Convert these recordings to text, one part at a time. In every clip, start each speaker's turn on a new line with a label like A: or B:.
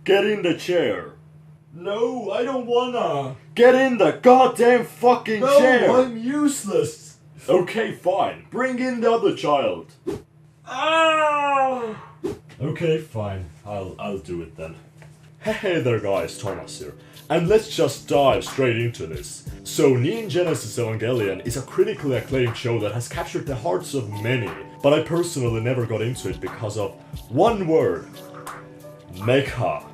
A: Get in the chair.
B: No, I don't wanna.
A: Get in the goddamn fucking chair.
B: No, I'm useless.
A: Okay, fine. Bring in the other child.
B: Ah!
A: Okay, fine. I'll do it then. Hey there guys, Thomas here. And let's just dive straight into this. So Neon Genesis Evangelion is a critically acclaimed show that has captured the hearts of many, but I personally never got into it because of one word. Mecha.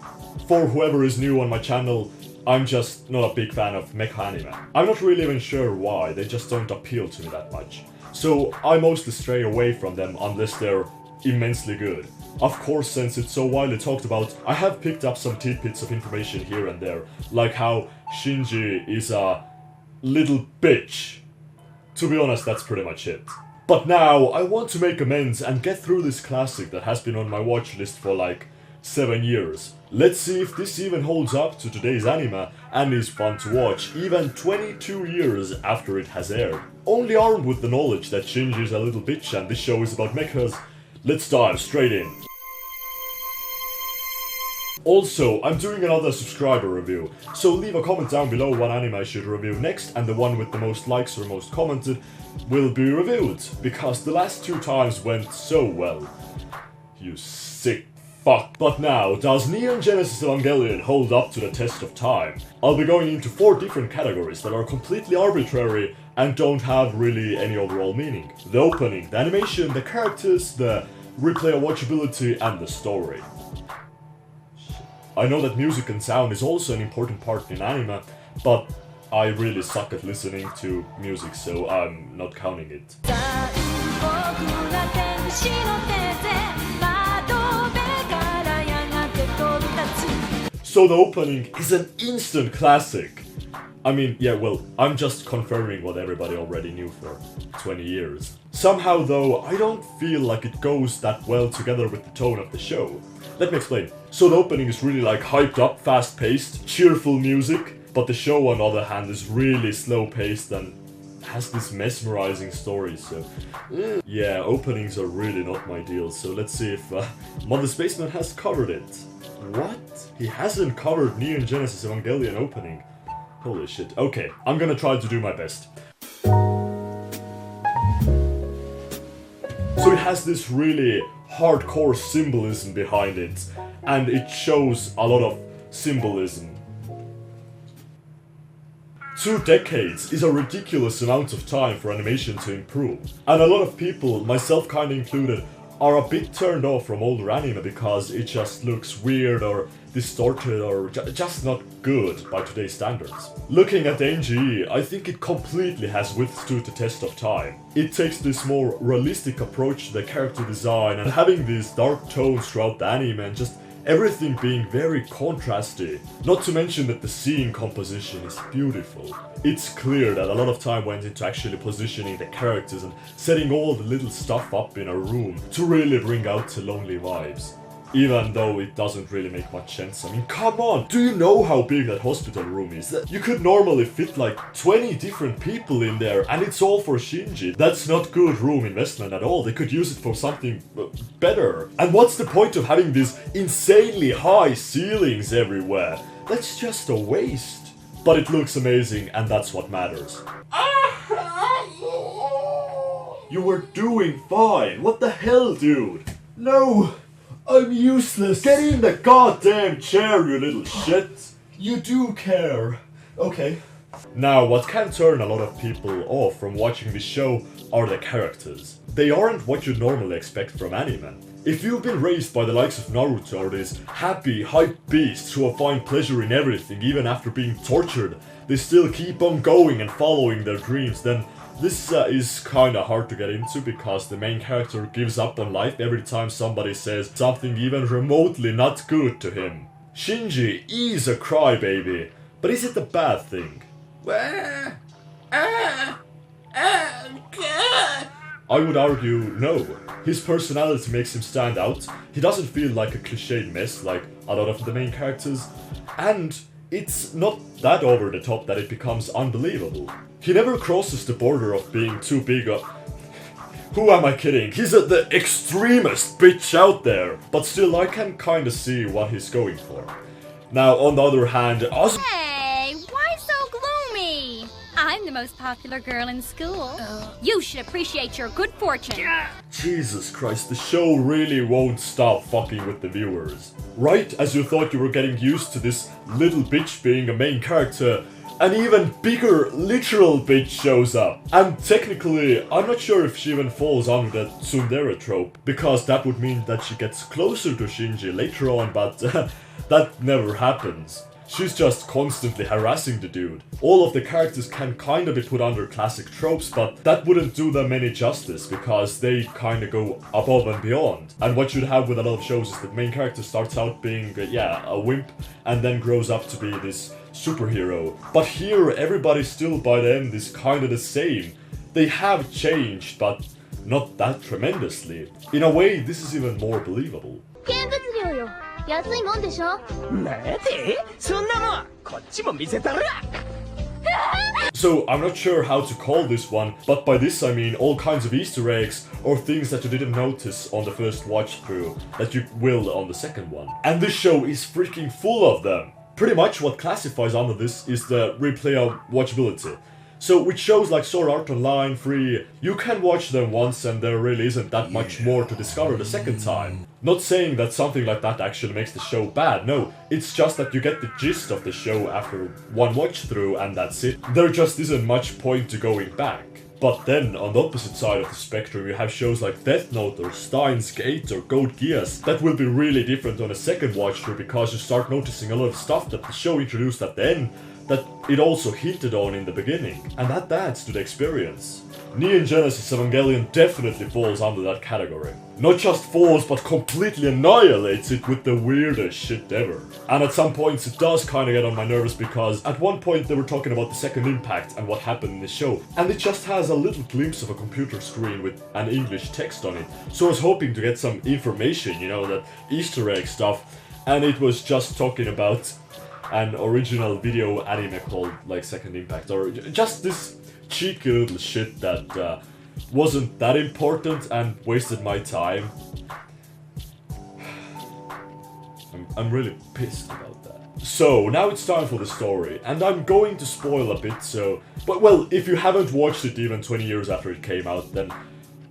A: For whoever is new on my channel, I'm just not a big fan of mecha anime. I'm not really even sure why, they just don't appeal to me that much. So I mostly stray away from them unless they're immensely good. Of course, since it's so widely talked about, I have picked up some tidbits of information here and there, like how Shinji is a little bitch. To be honest, that's pretty much it. But now, I want to make amends and get through this classic that has been on my watch list for like 7 years. Let's see if this even holds up to today's anime and is fun to watch even 22 years after it has aired. Only armed with the knowledge that Shinji is a little bitch and this show is about mechas, let's dive straight in. Also, I'm doing another subscriber review, so leave a comment down below what anime I should review next, and the one with the most likes or most commented will be reviewed, because the last 2 times went so well. You sick fuck. But now, does Neon Genesis Evangelion hold up to the test of time? I'll be going into 4 different categories that are completely arbitrary and don't have really any overall meaning. The opening, the animation, the characters, the replay watchability, and the story. I know that music and sound is also an important part in anime, but I really suck at listening to music, so I'm not counting it. So the opening is an instant classic. I mean, yeah, well, I'm just confirming what everybody already knew for 20 years. Somehow though, I don't feel like it goes that well together with the tone of the show. Let me explain. So the opening is really like hyped up, fast-paced, cheerful music, but the show on the other hand is really slow-paced and has this mesmerizing story, so yeah, openings are really not my deal, so let's see if Mother Spaceman has covered it. What? He hasn't covered Neon Genesis Evangelion opening. Holy shit. Okay, I'm gonna try to do my best. So it has this really hardcore symbolism behind it, and it shows a lot of symbolism. 2 decades is a ridiculous amount of time for animation to improve, and a lot of people, myself kinda included, are a bit turned off from older anime because it just looks weird or distorted or just not good by today's standards. Looking at the NGE, I think it completely has withstood the test of time. It takes this more realistic approach to the character design and having these dark tones throughout the anime and just everything being very contrasty. Not to mention that the scene composition is beautiful. It's clear that a lot of time went into actually positioning the characters and setting all the little stuff up in a room to really bring out the lonely vibes. Even though it doesn't really make much sense. I mean, come on! Do you know how big that hospital room is? You could normally fit like 20 different people in there, and it's all for Shinji. That's not good room investment at all. They could use it for something better. And what's the point of having these insanely high ceilings everywhere? That's just a waste. But it looks amazing, and that's what matters. You were doing fine. What the hell, dude?
B: No, I'm useless.
A: Get in the goddamn chair, you little shit.
B: You do care. Okay.
A: Now, what can turn a lot of people off from watching this show are the characters. They aren't what you'd normally expect from anime. If you've been raised by the likes of Naruto or these happy, hype beasts who find pleasure in everything even after being tortured, they still keep on going and following their dreams, then this is kinda hard to get into because the main character gives up on life every time somebody says something even remotely not good to him. Shinji is a crybaby, but is it a bad thing? I would argue no. His personality makes him stand out, he doesn't feel like a cliched mess like a lot of the main characters, and it's not that over the top that it becomes unbelievable. He never crosses the border of being too big Who am I kidding? He's the extremist bitch out there. But still, I can kinda see what he's going for. Now, on the other hand,
C: Hey, why so gloomy? I'm the most popular girl in school. You should appreciate your good fortune.
A: Jesus Christ, the show really won't stop fucking with the viewers. Right as you thought you were getting used to this little bitch being a main character, an even bigger literal bitch shows up. And technically, I'm not sure if she even falls under that tsundere trope, because that would mean that she gets closer to Shinji later on, but that never happens. She's just constantly harassing the dude. All of the characters can kinda be put under classic tropes, but that wouldn't do them any justice, because they kinda go above and beyond. And what you'd have with a lot of shows is that the main character starts out being, a wimp, and then grows up to be this superhero. But here, everybody still by the end is kinda the same. They have changed, but not that tremendously. In a way, this is even more believable.
C: 見物料よ。安いもんでしょ。
D: 待て、そんなもんこっちも見せたら。
A: So, I'm not sure how to call this one, but by this I mean all kinds of Easter eggs or things that you didn't notice on the first watch through that you will on the second one. And this show is freaking full of them. Pretty much what classifies under this is the replay of watchability. So with shows like Sword Art Online, Free, you can watch them once and there really isn't that much more to discover the second time. Not saying that something like that actually makes the show bad, no, it's just that you get the gist of the show after one watch through and that's it. There just isn't much point to going back. But then, on the opposite side of the spectrum, you have shows like Death Note or Steins Gate or Code Geass that will be really different on a second watch through because you start noticing a lot of stuff that the show introduced at the end that it also hinted on in the beginning, and that adds to the experience. Neon Genesis Evangelion definitely falls under that category. Not just falls, but completely annihilates it with the weirdest shit ever. And at some points it does kinda get on my nerves because at one point they were talking about the second impact and what happened in the show, and it just has a little glimpse of a computer screen with an English text on it. So I was hoping to get some information, that Easter egg stuff, and it was just talking about an original video anime called Second Impact, or just this cheeky little shit that wasn't that important and wasted my time. I'm really pissed about that. So, now it's time for the story, and I'm going to spoil a bit, but well, if you haven't watched it even 20 years after it came out, then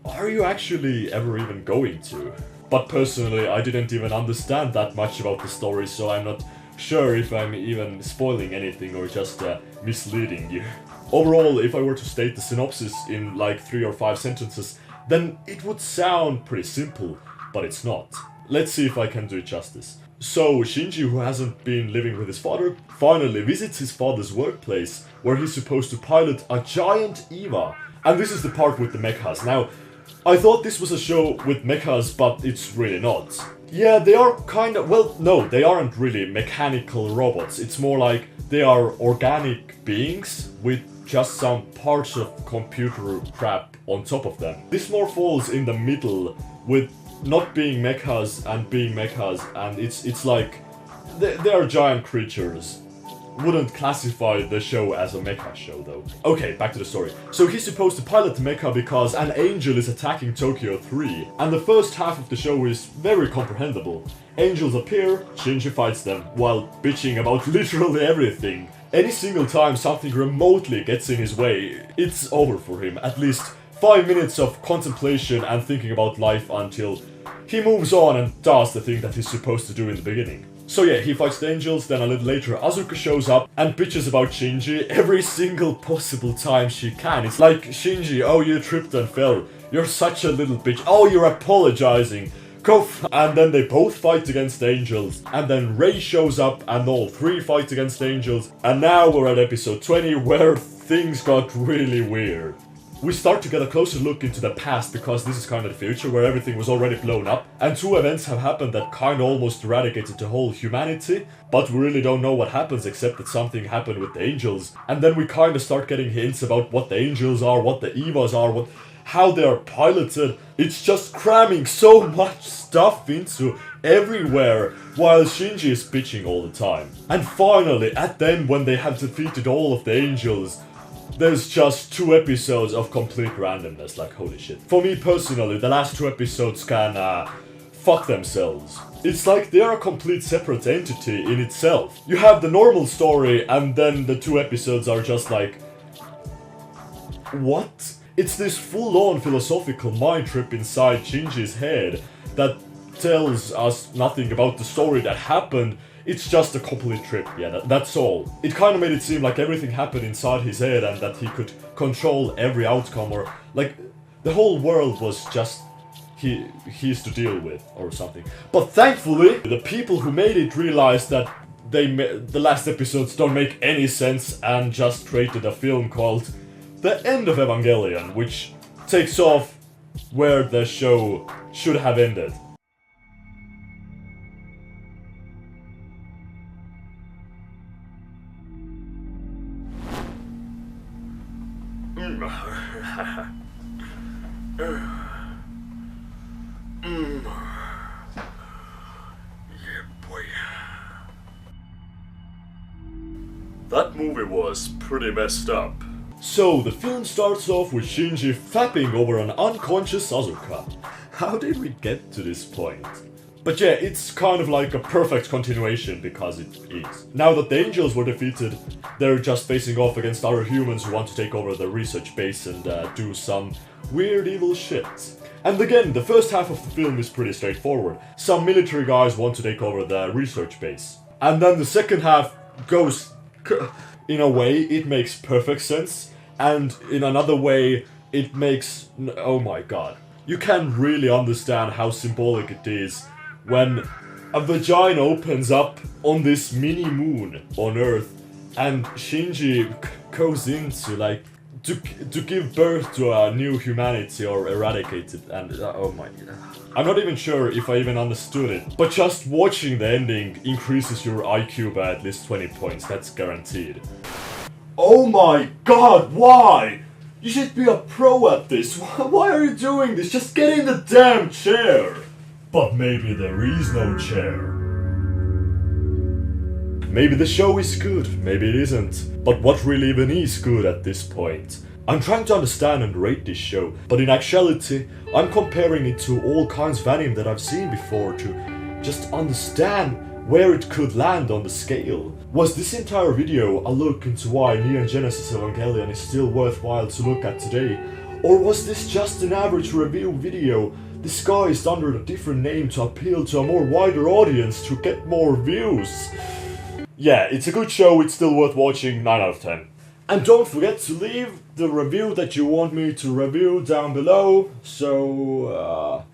A: are you actually ever even going to? But personally, I didn't even understand that much about the story, so I'm not sure if I'm even spoiling anything or just misleading you. Overall, if I were to state the synopsis in 3 or 5 sentences, then it would sound pretty simple, but it's not. Let's see if I can do it justice. So, Shinji, who hasn't been living with his father, finally visits his father's workplace, where he's supposed to pilot a giant EVA. And this is the part with the mechas. Now, I thought this was a show with mechas, but it's really not. Yeah, they are no, they aren't really mechanical robots. It's more like they are organic beings with just some parts of computer crap on top of them. This more falls in the middle with not being mechas and being mechas, and it's like they are giant creatures. Wouldn't classify the show as a mecha show though. Okay, back to the story. So he's supposed to pilot the mecha because an angel is attacking Tokyo 3, and the first half of the show is very comprehensible. Angels appear, Shinji fights them, while bitching about literally everything. Any single time something remotely gets in his way, it's over for him. At least 5 minutes of contemplation and thinking about life until he moves on and does the thing that he's supposed to do in the beginning. So yeah, he fights the angels, then a little later Asuka shows up and bitches about Shinji every single possible time she can. It's like, Shinji, oh you tripped and fell, you're such a little bitch, oh you're apologizing, and then they both fight against the angels, and then Rei shows up and all 3 fight against the angels, and now we're at episode 20 where things got really weird. We start to get a closer look into the past because this is kind of the future where everything was already blown up and 2 events have happened that kind of almost eradicated the whole humanity, but we really don't know what happens except that something happened with the angels, and then we kind of start getting hints about what the angels are, what the EVAs are, how they are piloted. It's just cramming so much stuff into everywhere while Shinji is bitching all the time. And finally, at the end when they have defeated all of the angels, there's just 2 episodes of complete randomness, like holy shit. For me personally, the last 2 episodes can fuck themselves. It's like they're a complete separate entity in itself. You have the normal story and then the 2 episodes are just like... what? It's this full-on philosophical mind trip inside Shinji's head that tells us nothing about the story that happened. It's just a complete trip, yeah, that's all. It kind of made it seem like everything happened inside his head and that he could control every outcome, or like the whole world was just he's to deal with or something. But thankfully, the people who made it realized that the last episodes don't make any sense and just created a film called The End of Evangelion, which takes off where the show should have ended. That movie was pretty messed up. So, the film starts off with Shinji fapping over an unconscious Asuka. How did we get to this point? But yeah, it's kind of like a perfect continuation, because it is. Now that the angels were defeated, they're just facing off against other humans who want to take over the research base and do some weird evil shit. And again, the first half of the film is pretty straightforward. Some military guys want to take over the research base. And then the second half goes... in a way, it makes perfect sense. And in another way, it makes... oh my god. You can really understand how symbolic it is when a vagina opens up on this mini moon on Earth and Shinji goes into like to give birth to a new humanity or eradicate it, and oh my god. I'm not even sure if I even understood it, but just watching the ending increases your IQ by at least 20 points, that's guaranteed.
B: Oh my god, why? You should be a pro at this. Why are you doing this? Just get in the damn chair.
A: But maybe there is no chair. Maybe the show is good, maybe it isn't. But what really even is good at this point? I'm trying to understand and rate this show, but in actuality, I'm comparing it to all kinds of anime that I've seen before to just understand where it could land on the scale. Was this entire video a look into why Neon Genesis Evangelion is still worthwhile to look at today? Or was this just an average review video disguised under a different name to appeal to a more wider audience to get more views? Yeah, it's a good show, it's still worth watching, 9 out of 10. And don't forget to leave the review that you want me to review down below, so